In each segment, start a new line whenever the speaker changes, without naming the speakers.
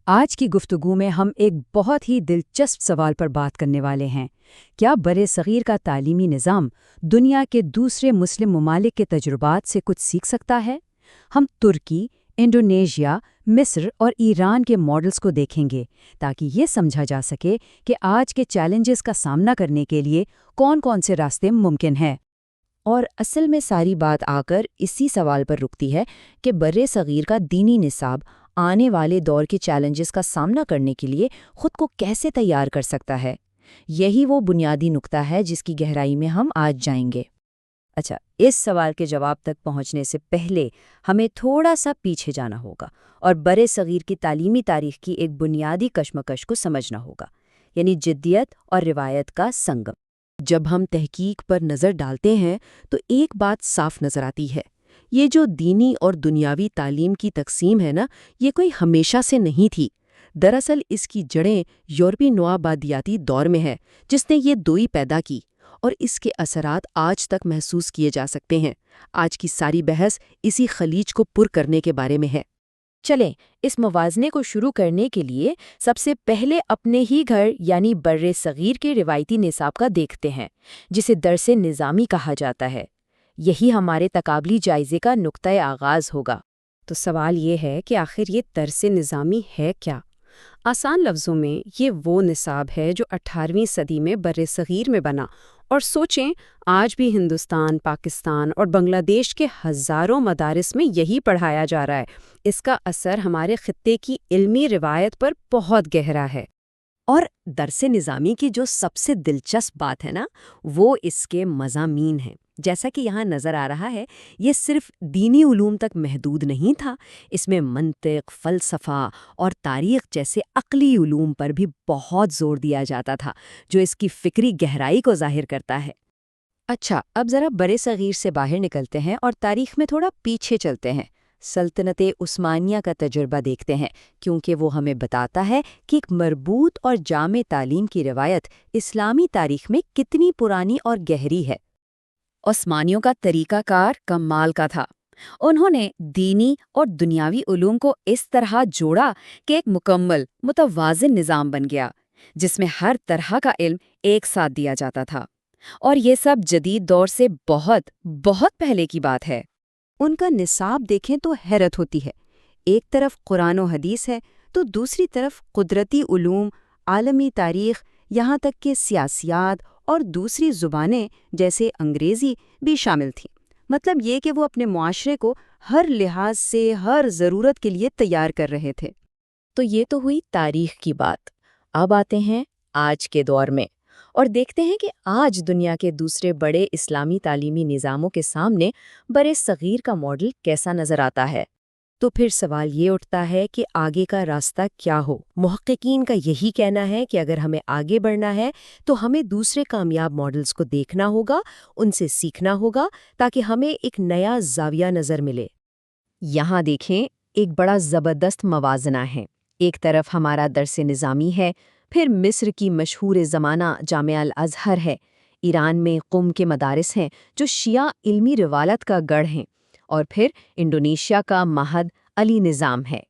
آج کی گفتگو میں ہم ایک بہت ہی دلچسپ سوال پر بات کرنے والے ہیں۔ کیا برصغیر کا تعلیمی نظام دنیا کے دوسرے مسلم ممالک کے تجربات سے کچھ سیکھ سکتا ہے؟ ہم ترکی، انڈونیشیا، مصر اور ایران کے ماڈلز کو دیکھیں گے تاکہ یہ سمجھا جا سکے کہ آج کے چیلنجز کا سامنا کرنے کے لیے کون کون سے راستے ممکن ہیں۔
اور اصل میں ساری بات آ کر اسی سوال پر رکتی ہے کہ برصغیر کا دینی نصاب آنے والے دور کے چیلنجز کا سامنا کرنے کے لیے خود کو کیسے تیار کر سکتا ہے۔ یہی وہ بنیادی نقطہ ہے جس کی گہرائی میں ہم آج جائیں گے۔ اچھا، اس سوال کے جواب تک پہنچنے سے پہلے ہمیں تھوڑا سا پیچھے جانا ہوگا اور برصغیر کی تعلیمی تاریخ کی ایک بنیادی کشمکش کو سمجھنا ہوگا، یعنی جدیت اور روایت کا سنگم۔ جب ہم تحقیق پر نظر ڈالتے ہیں تو ایک بات صاف نظر آتی ہے، یہ جو دینی اور دنیاوی تعلیم کی تقسیم ہے نا، یہ کوئی ہمیشہ سے نہیں تھی۔ دراصل اس کی جڑیں یورپی نوآبادیاتی دور میں ہے جس نے یہ دوئی پیدا کی، اور اس کے اثرات آج تک محسوس کیے جا سکتے ہیں۔ آج کی ساری بحث اسی خلیج کو پر کرنے کے بارے میں ہے۔ چلیں اس موازنے کو شروع کرنے کے لیے سب سے پہلے اپنے ہی گھر یعنی برصغیر کے روایتی نصاب کا دیکھتے ہیں، جسے درس نظامی کہا جاتا ہے۔ یہی ہمارے تقابلی جائزے کا نقطۂ آغاز ہوگا۔
تو سوال یہ ہے کہ آخر یہ درس نظامی ہے کیا؟ آسان لفظوں میں یہ وہ نصاب ہے جو 18ویں صدی میں برصغیر میں بنا، اور سوچیں آج بھی ہندوستان، پاکستان اور بنگلہ دیش کے ہزاروں مدارس میں یہی پڑھایا جا رہا ہے۔ اس کا اثر ہمارے خطے کی علمی روایت پر بہت گہرا ہے۔
اور درس نظامی کی جو سب سے دلچسپ بات ہے نا، وہ اس کے مضامین ہیں۔ جیسا کہ یہاں نظر آ رہا ہے، یہ صرف دینی علوم تک محدود نہیں تھا، اس میں منطق، فلسفہ اور تاریخ جیسے عقلی علوم پر بھی بہت زور دیا جاتا تھا، جو اس کی فکری گہرائی کو ظاہر کرتا ہے۔ اچھا، اب ذرا برصغیر سے باہر نکلتے ہیں اور تاریخ میں تھوڑا پیچھے چلتے ہیں۔ سلطنت عثمانیہ کا تجربہ دیکھتے ہیں، کیونکہ وہ ہمیں بتاتا ہے کہ ایک مربوط اور جامع تعلیم کی روایت اسلامی تاریخ میں کتنی پرانی اور گہری ہے۔ عثمانیوں کا طریقہ کار کمال کا تھا۔ انہوں نے دینی اور دنیاوی علوم کو اس طرح جوڑا کہ ایک مکمل، متوازن نظام بن گیا، جس میں ہر طرح کا علم ایک ساتھ دیا جاتا تھا۔ اور یہ سب جدید دور سے بہت بہت پہلے کی بات ہے۔
ان کا نصاب دیکھیں تو حیرت ہوتی ہے۔ ایک طرف قرآن و حدیث ہے تو دوسری طرف قدرتی علوم، عالمی تاریخ، یہاں تک کہ سیاسیات اور دوسری زبانیں جیسے انگریزی بھی شامل تھیں۔ مطلب یہ کہ وہ اپنے معاشرے کو ہر لحاظ سے ہر ضرورت کے لیے تیار کر رہے تھے۔
تو یہ تو ہوئی تاریخ کی بات۔ اب آتے ہیں آج کے دور میں اور دیکھتے ہیں کہ آج دنیا کے دوسرے بڑے اسلامی تعلیمی نظاموں کے سامنے برصغیر کا ماڈل کیسا نظر آتا ہے۔ تو پھر سوال یہ اٹھتا ہے کہ آگے کا راستہ کیا ہو؟ محققین کا یہی کہنا ہے کہ اگر ہمیں آگے بڑھنا ہے تو ہمیں دوسرے کامیاب ماڈلز کو دیکھنا ہوگا، ان سے سیکھنا ہوگا، تاکہ ہمیں ایک نیا زاویہ نظر ملے۔ یہاں دیکھیں، ایک بڑا زبردست موازنہ ہے۔ ایک طرف ہمارا درس نظامی ہے، پھر مصر کی مشہور زمانہ جامعہ الازہر ہے، ایران میں قم کے مدارس ہیں جو شیعہ علمی روالت کا گڑھ ہیں، اور پھر انڈونیشیا کا معہد علی نظام ہے۔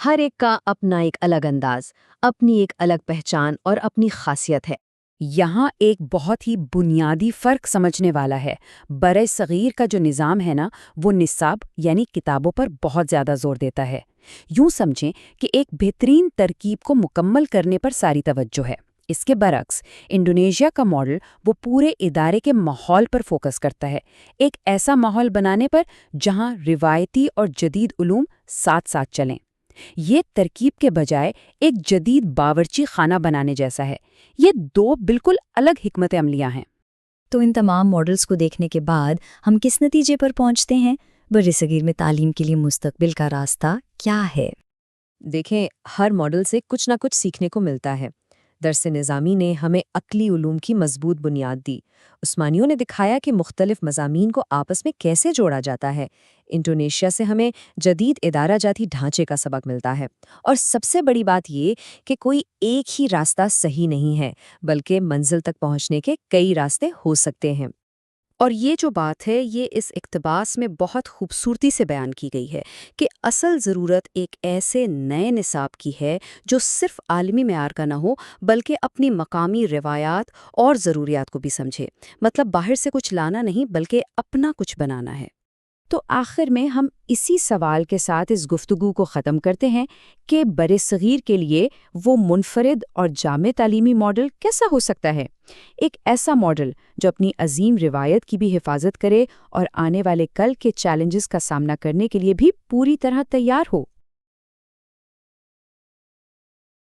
ہر ایک کا اپنا ایک الگ انداز، اپنی ایک الگ پہچان اور اپنی خاصیت ہے۔
یہاں ایک بہت ہی بنیادی فرق سمجھنے والا ہے۔ برصغیر کا جو نظام ہے نا، وہ نصاب یعنی کتابوں پر بہت زیادہ زور دیتا ہے۔ یوں سمجھیں کہ ایک بہترین ترکیب کو مکمل کرنے پر ساری توجہ ہے۔ اس کے برعکس انڈونیشیا کا ماڈل وہ پورے ادارے کے ماحول پر فوکس کرتا ہے، ایک ایسا ماحول بنانے پر جہاں روایتی اور جدید علوم ساتھ ساتھ چلیں۔ یہ ترکیب کے بجائے ایک جدید باورچی خانہ بنانے جیسا ہے۔ یہ دو بالکل الگ حکمت عملیاں ہیں۔
تو ان تمام ماڈلز کو دیکھنے کے بعد ہم کس نتیجے پر پہنچتے ہیں؟ برصغیر میں تعلیم کے لیے مستقبل کا راستہ کیا ہے؟ دیکھیں، ہر ماڈل سے کچھ نہ کچھ سیکھنے کو ملتا ہے۔ درس نظامی نے ہمیں عقلی علوم کی مضبوط بنیاد دی۔ عثمانیوں نے دکھایا کہ مختلف مضامین کو آپس میں کیسے جوڑا جاتا ہے۔ انڈونیشیا سے ہمیں جدید ادارہ جاتی ڈھانچے کا سبق ملتا ہے۔ اور سب سے بڑی بات یہ کہ کوئی ایک ہی راستہ صحیح نہیں ہے، بلکہ منزل تک پہنچنے کے کئی راستے ہو سکتے ہیں۔
اور یہ جو بات ہے یہ اس اقتباس میں بہت خوبصورتی سے بیان کی گئی ہے کہ اصل ضرورت ایک ایسے نئے نصاب کی ہے جو صرف عالمی معیار کا نہ ہو بلکہ اپنی مقامی روایات اور ضروریات کو بھی سمجھے، مطلب باہر سے کچھ لانا نہیں بلکہ اپنا کچھ بنانا ہے۔
تو آخر میں ہم اسی سوال کے ساتھ اس گفتگو کو ختم کرتے ہیں کہ برصغیر کے لیے وہ منفرد اور جامع تعلیمی ماڈل کیسا ہو سکتا ہے؟ ایک ایسا ماڈل جو اپنی عظیم روایت کی بھی حفاظت کرے اور آنے والے کل کے چیلنجز کا سامنا کرنے کے لیے بھی پوری طرح تیار ہو۔